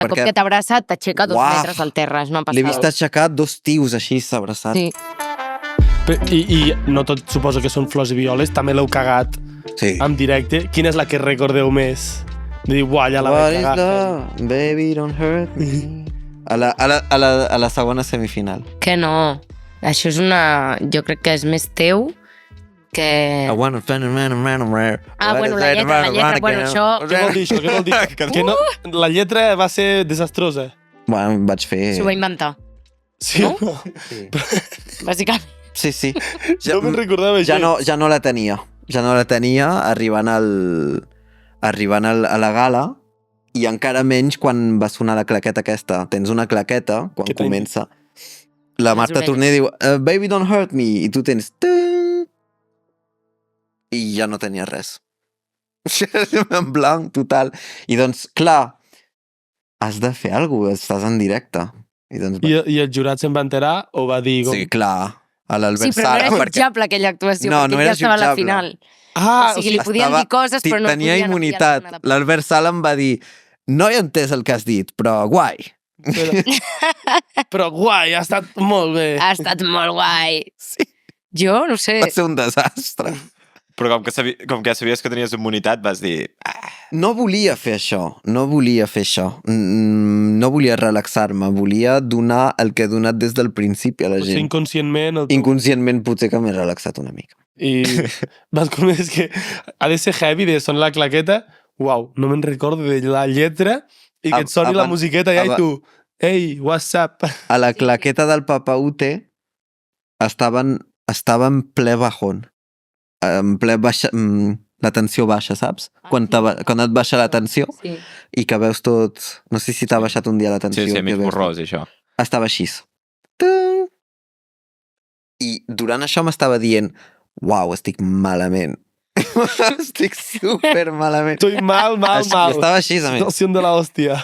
A cop que t'ha abraçat, t'aixeca 2 Uaf. metres al terra, és una L'he vist passada. aixecar 2 tios així abraçats. Sí. I no tot suposo que són flors i violes, també l'heu cagat Sí. en directe. Quina és la que recordeu més? De dir, uah, ja la What vaig is cagar. love? Baby, don't hurt me. A la segona semifinal. Que no. Això és una... Jo crec que és més teu que... I wanna find a man, Ah, bueno, la lletra, bueno, això... Què vol dir això? Què vol dir? Que no, la lletra va ser desastrosa. Bueno, vaig fer... S'ho va inventar, Sí, No? no? bàsicament. Sí, sí. No me'n recordava ja això. ja no la tenia. Ja no la tenia arribant a la gala i encara menys quan va sonar la claqueta aquesta. Tens una claqueta quan Que t'ha comença. La Marta orelles. Torner diu Baby, don't hurt me. I tu tens... Ting! I ja no tenia res. En blanc, total. I doncs, clar, has de fer alguna cosa, estàs en directe. I doncs, I el jurat se'n va enterar o va dir... Com... sí, clar, a l'Albert Sí, però no Sala. era perquè jutjable aquella actuació, No, perquè no ja era estava a la jutjable. final. Ah, O sigui, li podien dir coses, però no tenia podien immunitat. enviar-ne de- L'Albert Sala em va dir no he entès el que has dit, però guai. però guai, ha estat molt bé. Ha estat molt guai. Sí. Jo, no sé. Va ser un desastre. Però com que sabies que tenies immunitat, vas dir... No volia fer això, no volia fer això. No volia relaxar-me, volia donar el que he donat des del principi a la Potser gent. inconscientment... Inconscientment potser que m'he relaxat una mica. I vas com és que ha de ser heavy de sonar la claqueta. Uau, no me'n recordo de la lletra i que et soni la musiqueta ja i tu... Ei, what's up? A la claqueta del Papa Ute estava en ple bajón. En ple baixa... La tensió baixa, saps? Quan et baixa la tensió Sí. i que veus tot... No sé si t'ha baixat un dia la tensió. Sí, que mig veus borrós, això. estava així. Tum! I durant això m'estava dient uau, estic malament. Estic super malament. Estoy mal. Estava així, a més. Situació de la hòstia.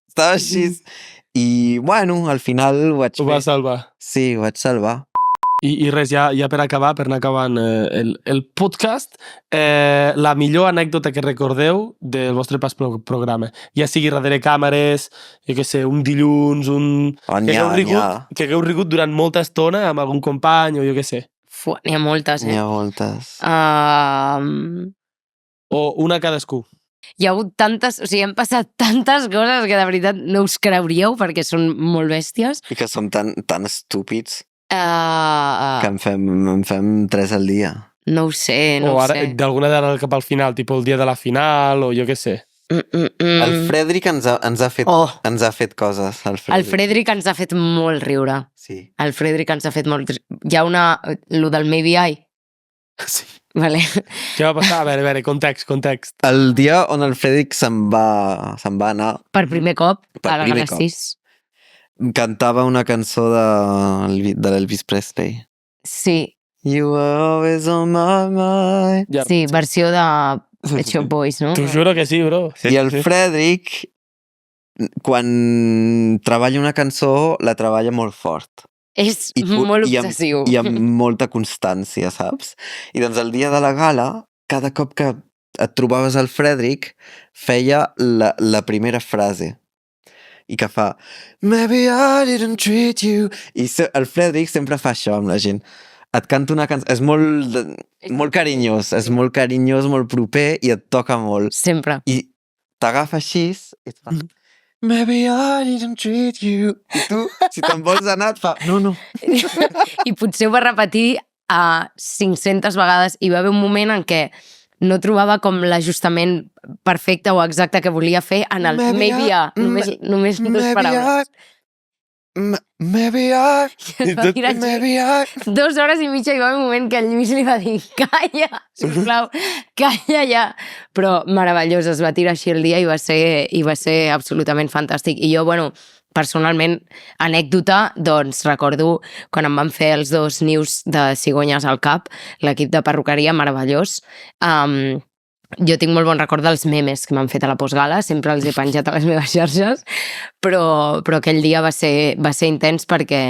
Estava així. I, bueno, al final ho vaig Ho fer. va salvar. Sí, ho vaig salvar. I res, ja per acabar, per anar acabant el podcast, la millor anècdota que recordeu del vostre pas programa. Ja sigui darrere càmeres, jo què sé, un dilluns, que hagueu rigut durant molta estona amb algun company o jo què sé. N'hi ha moltes, N'hi ha moltes. O una cadascú. Hi ha hagut tantes... O sigui, han passat tantes coses que de veritat no us creuríeu perquè són molt bèsties. I que som tan estúpids que No en fem 3 al dia. ho sé, no o ho ara, sé. d'alguna d'ara cap al final, tipus el dia de la final, o jo què sé. El Frederic ens ha fet coses. El Frederic ens ha fet molt riure. Sí. El Frederic ens ha fet molt... Hi ha lo del Maybe I. Sí. Vale. Què va passar? A veure, context. El dia on el Frederic se'n va anar, Per primer cop, Per a la primer Gala cop. 6. cantava una cançó de l'Elvis Presley. Sí, You were always on my mind. Ja. sí, versió de Pet Shop Boys, no? T'ho juro que sí, bro. I el Frederic, quan treballa una cançó, la treballa molt fort. És I molt i obsessiu. I amb molta constància, saps? I doncs el dia de la gala, cada cop que et trobaves el Frederic, feia la primera frase. I que fa Maybe I didn't treat you. I el Frederic sempre fa això amb la gent. Et canta una cançó... És molt carinyós, molt proper i et toca molt. Sempre. I t'agafa així i et fa Maybe I didn't treat you. I tu, si te'n vols anar, et fa no. I potser ho va repetir 500 vegades i va haver un moment en què no trobava com l'ajustament perfecte o exacte que volia fer en el maybe I. Només dues paraules. Maybe I, Es va tirar així maybe I. 2 hores i mitja i va haver un moment que el Lluís li va dir calla, sisplau, calla ja. Però meravellós, es va tirar així el dia i va ser absolutament fantàstic. I jo, bueno, personalment, anècdota, doncs recordo quan em van fer els 2 nius de cigonyes al cap, l'equip de perruqueria, meravellós. Jo tinc molt bon record dels memes que m'han fet a la postgala, sempre els he penjat a les meves xarxes, però aquell dia va ser intens perquè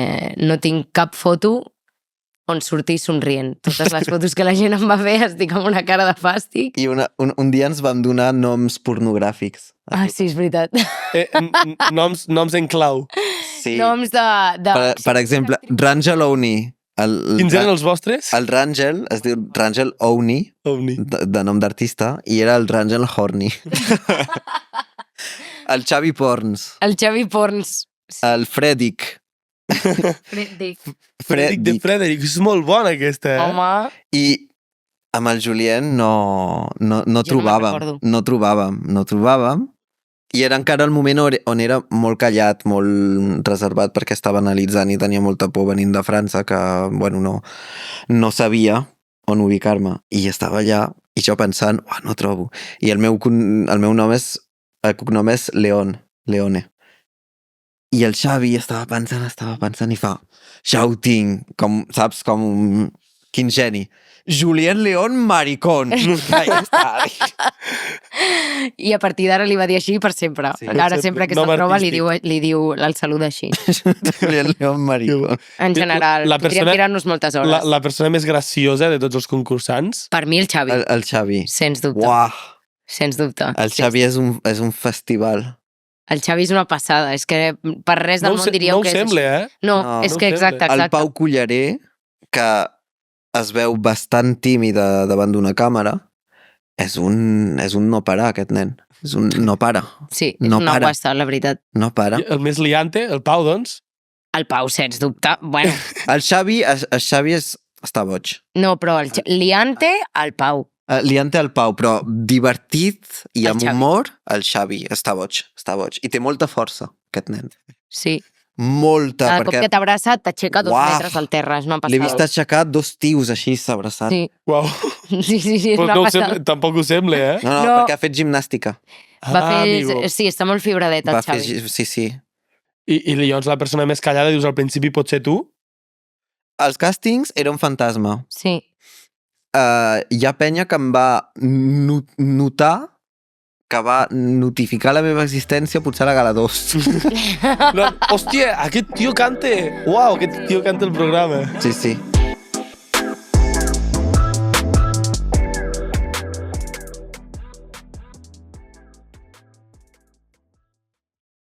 no tinc cap foto on sortir somrient. Totes les fotos que la gent em va fer estic amb una cara de fàstic. I un dia ens vam donar noms pornogràfics. Ah, sí, és veritat. Noms en clau. Sí. Noms de... Per exemple, Rangel Owney. Quins eren els vostres? El Rangel es diu Rangel Owney, Ovni. de nom d'artista, i era el Rangel Horny. El Xavi Porns. El Xavi Porns. El Fredic. Frederic de Frederic. És molt bona aquesta, eh? Home, I amb el Julien no me'n trobàvem. recordo. No trobàvem. I era encara el moment on era molt callat, molt reservat, perquè estava analitzant i tenia molta por venint de França, que, bueno, no sabia on ubicar-me. I estava allà, i jo pensant, no trobo. I el meu nom el cognom és Leone. I el Xavi estava pensant i fa, ja ho tinc, com, saps, com quin geni. Julien León Maricón. Ja està. i a partir d'ara li va dir així per sempre. Sí, Ara sempre que nom se'l troba artístic. el saluda així. Julien León Maricón. En general, La podríem persona- tirar-nos moltes hores. La persona més graciosa de tots els concursants. Per mi el Xavi, El Xavi. sens dubte. Uah, Sens dubte. el Xavi és un festival. El Xavi és una passada. És que per res del món diríeu no ho que és sembla, així. eh? No, No, és no que ho sembla. exacte. El Pau Culleré, que es veu bastant tímid davant d'una càmera, és un no parar, aquest nen. És un no para. Sí, és no una para. guasta, la veritat. No para. El més liante, el Pau, doncs. El Pau, sens dubte. Bueno, El Xavi està boig. no, però liante, el Pau. Liante el Pau, però divertit i El amb Xavi. humor, el Xavi està boig. I té molta força, aquest nen. Sí. Molta, Cada cop perquè que t'abraça t'aixeca 2 Uah. metres al terra. És una l'he vist passada. aixecar 2 tios així abraçats. Sí, Uau. sí, és Pues una no ho passada. sembla, tampoc ho sembla, eh? No, No. perquè ha fet gimnàstica. Va fer... amigo. Sí, està molt fibradet el Va fer... Xavi. Sí. I llavors la persona més callada, dius, al principi pot ser tu? Els càstings era un fantasma. Sí. Hi ha penya que em va notar, que va notificar la meva existència potser a la gala 2. No, hòstia, aquest tio canta! Uau, aquest tio canta el programa. Sí.